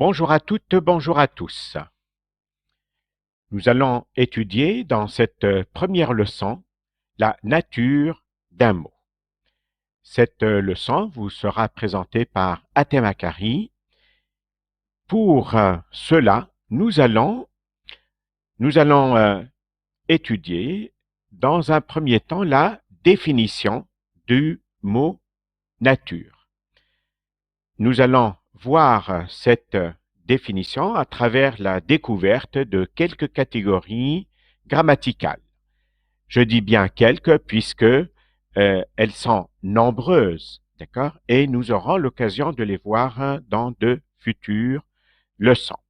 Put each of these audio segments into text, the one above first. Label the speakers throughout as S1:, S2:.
S1: Bonjour à toutes, bonjour à tous. Nous allons étudier dans cette première leçon la nature d'un mot. Cette leçon vous sera présentée par Atem Akari. Pour cela, nous allons étudier dans un premier temps la définition du mot nature. Nous allons voir cette définition à travers la découverte de quelques catégories grammaticales. Je dis bien quelques puisque elles sont nombreuses, d'accord? Et nous aurons l'occasion de les voir dans de futures leçons.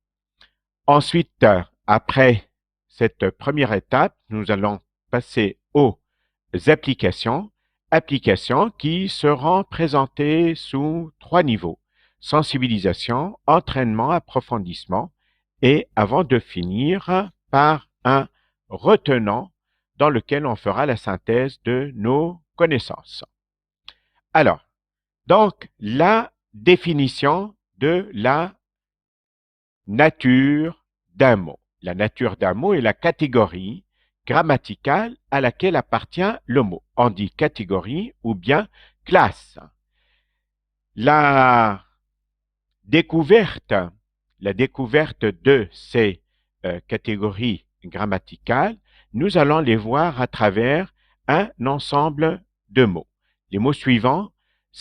S1: Ensuite, après cette première étape, nous allons passer aux applications qui seront présentées sous 3 niveaux: sensibilisation, entraînement, approfondissement, et avant de finir par un retenant dans lequel on fera la synthèse de nos connaissances. Alors, donc, la définition de la nature d'un mot. La nature d'un mot est la catégorie grammaticale à laquelle appartient le mot. On dit catégorie ou bien classe. La découverte de ces catégories grammaticales, nous allons les voir à travers un ensemble de mots. Les mots suivants,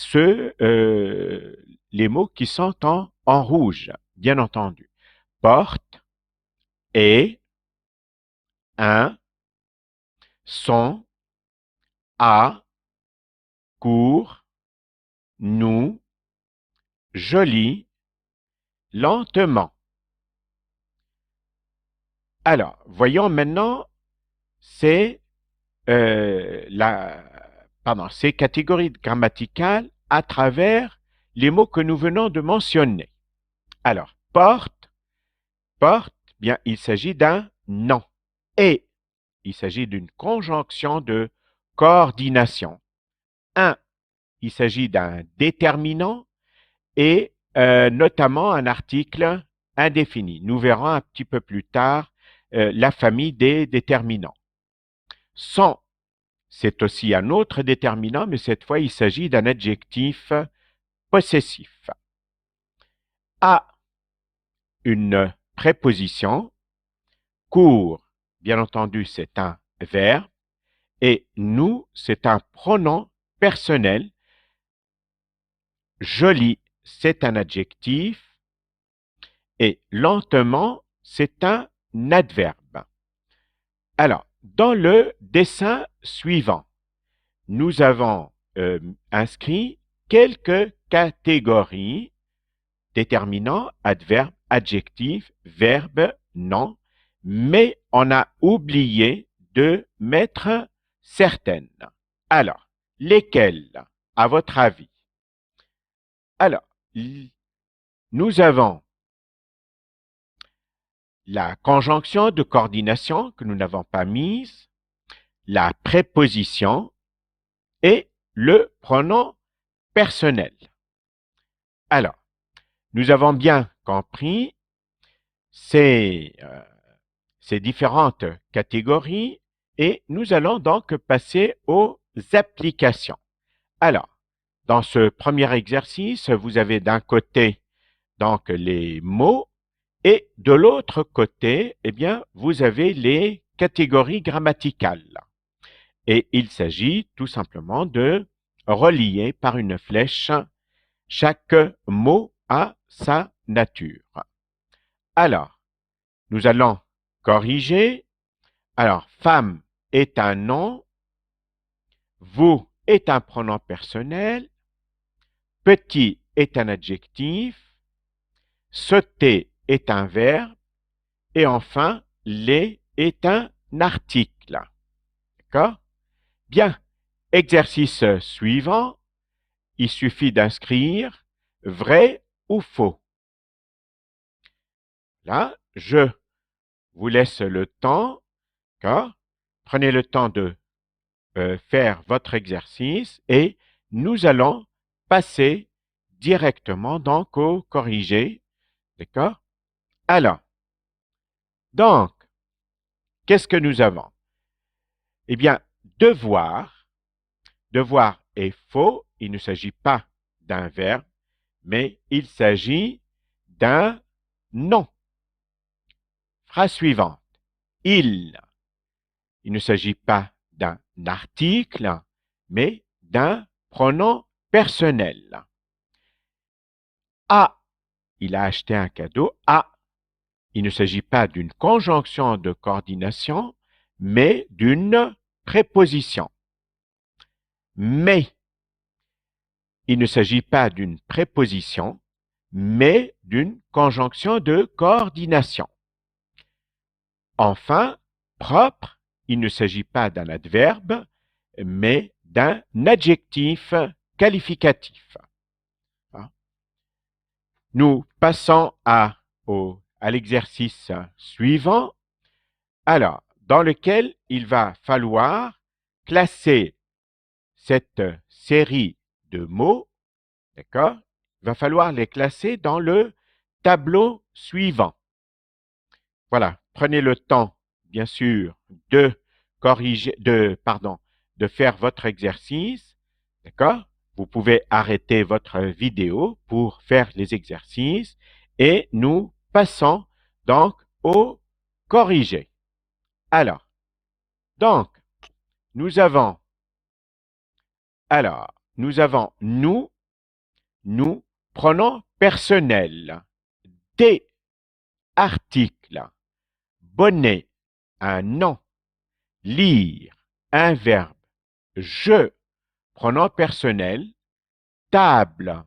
S1: les mots qui sont en rouge, bien entendu. Porte, est, un, sont, à, court, nous, joli, lentement. Alors, voyons maintenant ces catégories grammaticales à travers les mots que nous venons de mentionner. Alors, porte, bien, il s'agit d'un nom. Et, il s'agit d'une conjonction de coordination. Un, il s'agit d'un déterminant et notamment un article indéfini. Nous verrons un petit peu plus tard la famille des déterminants. Sont, c'est aussi un autre déterminant, mais cette fois, il s'agit d'un adjectif possessif. À, une préposition. Court, bien entendu, c'est un verbe. Et nous, c'est un pronom personnel. Joli, c'est un adjectif. Et lentement, c'est un adverbe. Alors, dans le dessin suivant, nous avons inscrit quelques catégories: déterminant, adverbe, adjectif, verbe, nom, mais on a oublié de mettre certaines. Alors, lesquelles, à votre avis? Alors, nous avons la conjonction de coordination que nous n'avons pas mise, la préposition et le pronom personnel. Alors, nous avons bien compris ces différentes catégories et nous allons donc passer aux applications. Alors, dans ce premier exercice, vous avez d'un côté donc les mots et de l'autre côté, eh bien, vous avez les catégories grammaticales. Et il s'agit tout simplement de relier par une flèche chaque mot à sa nature. Alors, nous allons corriger. Alors, femme est un nom, vous est un pronom personnel, petit est un adjectif, sauter est un verbe, et enfin, les est un article. D'accord? Bien, exercice suivant, il suffit d'inscrire vrai ou faux. Là, je vous laisse le temps, d'accord? Prenez le temps de faire votre exercice et nous allons passer directement donc au corrigé, D'accord? Alors, donc, qu'est-ce que nous avons? Eh bien, devoir, devoir est faux, il ne s'agit pas d'un verbe, mais il s'agit d'un nom. Phrase suivante. Il. Il ne s'agit pas d'un article, mais d'un pronom personnel. A. Il a acheté un cadeau. A. Il ne s'agit pas d'une conjonction de coordination, mais d'une préposition. Mais. Il ne s'agit pas d'une préposition, mais d'une conjonction de coordination. Enfin, propre, il ne s'agit pas d'un adverbe, mais d'un adjectif qualificatif. Nous passons à l'exercice suivant, alors, dans lequel il va falloir classer cette série de mots, d'accord? Il va falloir les classer dans le tableau suivant. Voilà, prenez le temps, bien sûr, de corriger, de faire votre exercice, d'accord? Vous pouvez arrêter votre vidéo pour faire les exercices et nous passons donc au corriger. Alors, donc, nous avons, nous, pronoms personnels, des articles, bonnet, un nom, lire, un verbe, je, pronom personnel, table,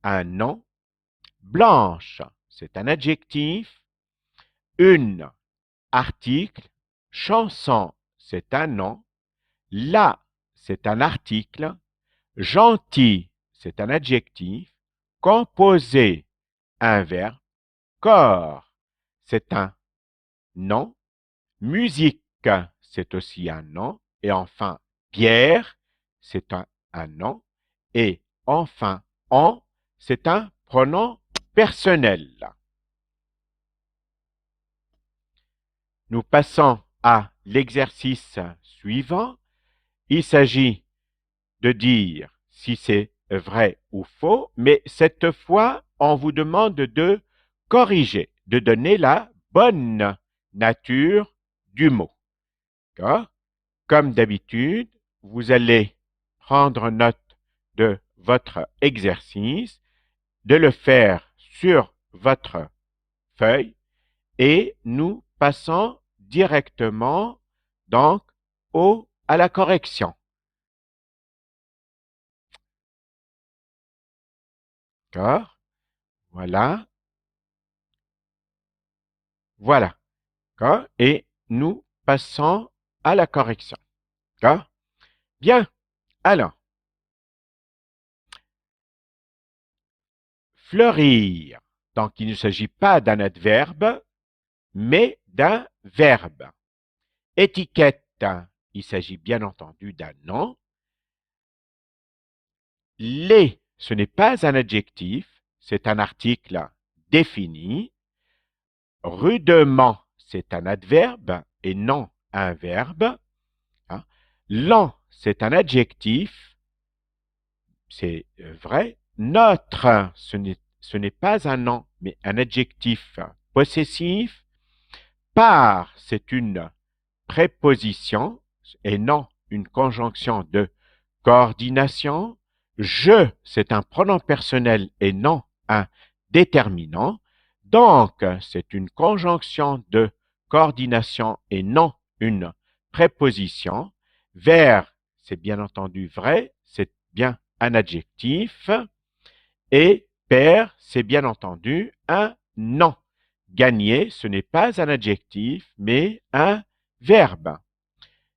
S1: un nom, blanche, c'est un adjectif, une, article, chanson, c'est un nom, là, c'est un article, gentil, c'est un adjectif, composé, un verbe, corps, c'est un nom, musique, c'est aussi un nom, et enfin, Pierre, c'est un nom, et enfin, on, c'est un pronom personnel. Nous passons à l'exercice suivant. Il s'agit de dire si c'est vrai ou faux, mais cette fois, on vous demande de corriger, de donner la bonne nature du mot. Comme d'habitude, vous allez prendre note de votre exercice, de le faire sur votre feuille et nous passons directement donc à la correction. D'accord? Voilà. Voilà. D'accord? Et nous passons à la correction. D'accord? Bien. Alors, fleurir. Donc, il ne s'agit pas d'un adverbe, mais d'un verbe. Étiquette. Il s'agit bien entendu d'un nom. Les, ce n'est pas un adjectif, c'est un article défini. Rudement, c'est un adverbe et non un verbe. Lent, c'est un adjectif, c'est vrai. Notre, ce n'est pas un nom, mais un adjectif possessif. Par, c'est une préposition et non une conjonction de coordination. Je, c'est un pronom personnel et non un déterminant. Donc, c'est une conjonction de coordination et non une préposition. Vers, c'est bien entendu vrai, c'est bien un adjectif. Et père, c'est bien entendu un nom. Gagner, ce n'est pas un adjectif, mais un verbe.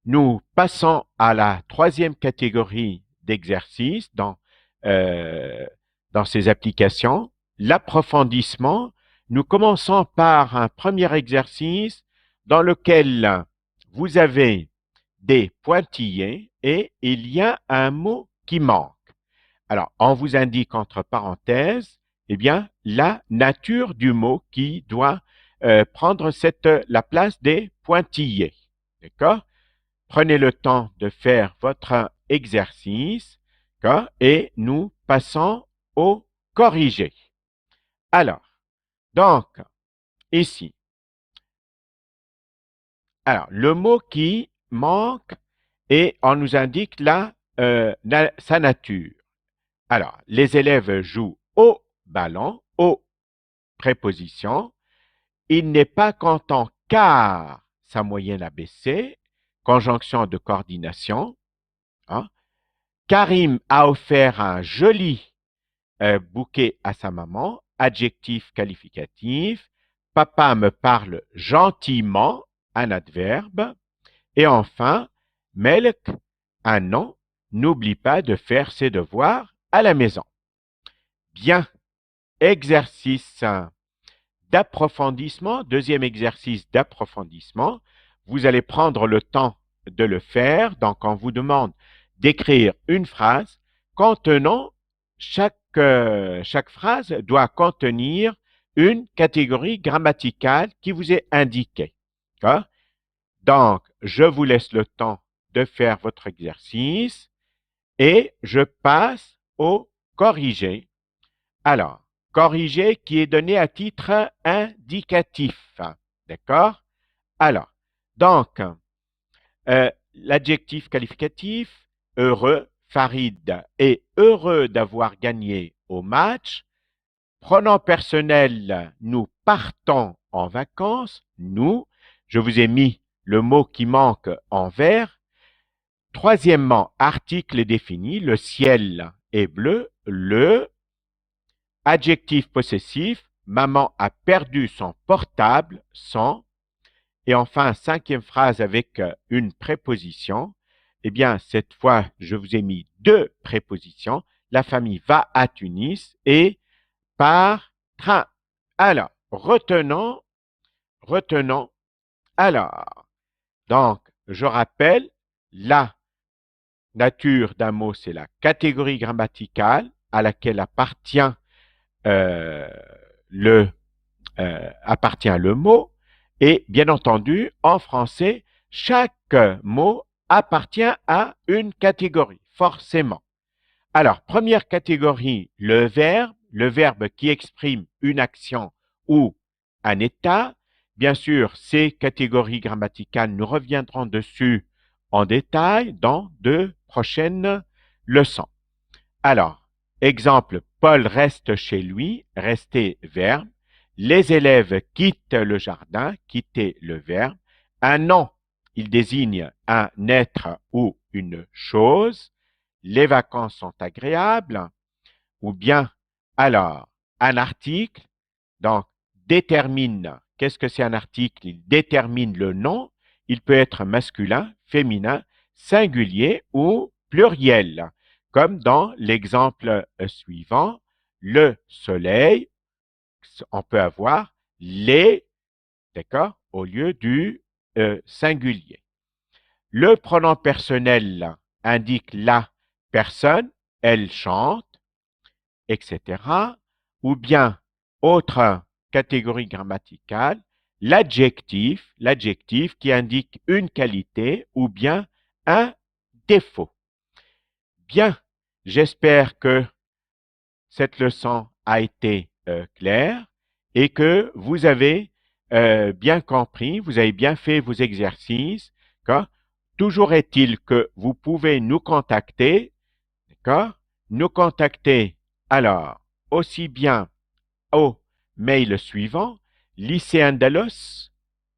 S1: Nous passons à la troisième catégorie d'exercices dans ces applications, l'approfondissement. Nous commençons par un premier exercice dans lequel vous avez des pointillés et il y a un mot qui manque. Alors, on vous indique entre parenthèses eh bien, la nature du mot qui doit prendre la place des pointillés. D'accord? Prenez le temps de faire votre exercice, d'accord? Et nous passons au corrigé. Alors, donc, ici, alors, le mot qui manque et on nous indique là sa nature. Alors, les élèves jouent au ballon, aux prépositions. Il n'est pas content car sa moyenne a baissé, conjonction de coordination. Hein. Karim a offert un joli bouquet à sa maman, adjectif qualificatif. Papa me parle gentiment, un adverbe. Et enfin, Melk, un nom, n'oublie pas de faire ses devoirs à la maison. Bien, exercice d'approfondissement, deuxième exercice d'approfondissement. Vous allez prendre le temps de le faire. Donc, on vous demande d'écrire une phrase contenant, chaque phrase doit contenir une catégorie grammaticale qui vous est indiquée. D'accord? Donc, je vous laisse le temps de faire votre exercice et je passe au corrigé. Alors, corrigé qui est donné à titre indicatif. D'accord? Alors, donc, l'adjectif qualificatif, heureux, Farid est heureux d'avoir gagné au match. Pronom personnel, nous partons en vacances. Nous, je vous ai mis le mot qui manque en vert. Troisièmement, article défini, le ciel est bleu, le adjectif possessif, maman a perdu son portable, son. Et enfin, cinquième phrase avec une préposition. Eh bien, cette fois, je vous ai mis deux prépositions. La famille va à Tunis et par train. Alors, retenons. Alors, donc, je rappelle, la nature d'un mot, c'est la catégorie grammaticale à laquelle euh, appartient le mot. Et bien entendu, en français, chaque mot appartient à une catégorie, forcément. Alors, première catégorie, le verbe qui exprime une action ou un état. Bien sûr, ces catégories grammaticales, nous reviendrons dessus en détail dans de prochaines leçons. Alors, exemple, Paul reste chez lui, rester verbe. Les élèves quittent le jardin, quitter le verbe. Un nom, il désigne un être ou une chose. Les vacances sont agréables. Ou bien, alors, un article, donc, détermine. Qu'est-ce que c'est un article? Il détermine le nom. Il peut être masculin, féminin, singulier ou pluriel. Comme dans l'exemple suivant, le soleil, on peut avoir les, d'accord, au lieu du singulier. Le pronom personnel indique la personne, elle chante, etc. Ou bien, autre catégorie grammaticale, l'adjectif qui indique une qualité ou bien un défaut. Bien, j'espère que cette leçon a été claire et que vous avez bien compris, vous avez bien fait vos exercices. Toujours est-il que vous pouvez nous contacter, d'accord? Nous contacter alors aussi bien au mail suivant, lycéandalos,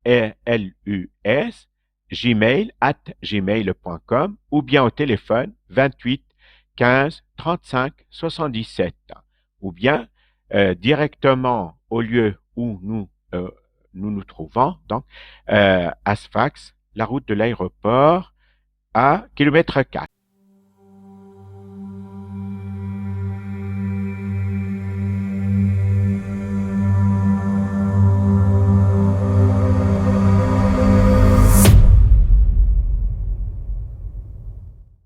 S1: LUS, gmail@gmail.com ou bien au téléphone 28 15 35 77 ou bien directement au lieu où nous trouvons, donc à Sfax, la route de l'aéroport à kilomètre 4.